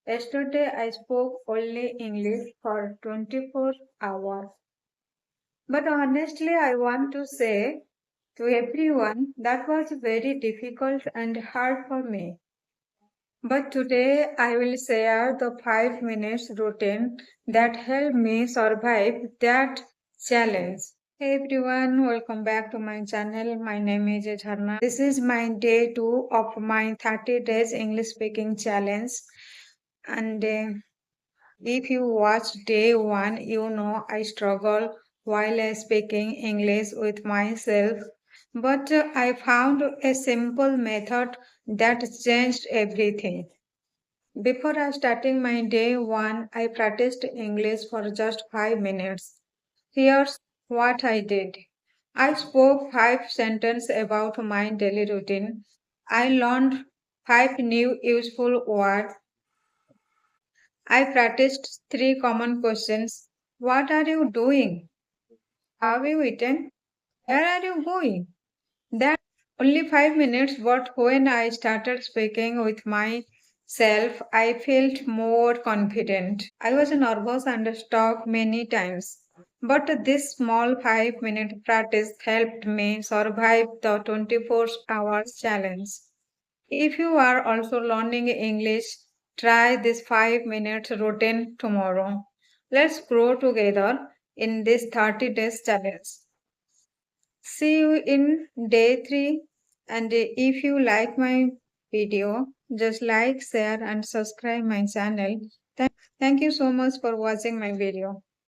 Yesterday I spoke only English for 24 hours. But honestly, I want to say to everyone that was very difficult and hard for me. But today I will share the 5 minutes routine that helped me survive that challenge. Hey everyone, welcome back to my channel. My name is Jharana. This is my day 2 of my 30 days English speaking challenge. And if you watched day 1, you know I struggle while speaking English with myself. But I found a simple method that changed everything. Before I starting my day 1, I practiced English for just 5 minutes. Here's what I did. I spoke 5 sentences about my daily routine. I learned 5 new useful words. I practiced 3 common questions. What are you doing? Have you eaten? Where are you going? That only 5 minutes, but when I started speaking with myself, I felt more confident. I was nervous and stuck many times. But this small 5-minute practice helped me survive the 24 hours challenge. If you are also learning English, try this 5 minutes routine tomorrow. Let's grow together in this 30 days challenge. See you in day 3. And if you like my video, just like, share, and subscribe my channel. Thank you so much for watching my video.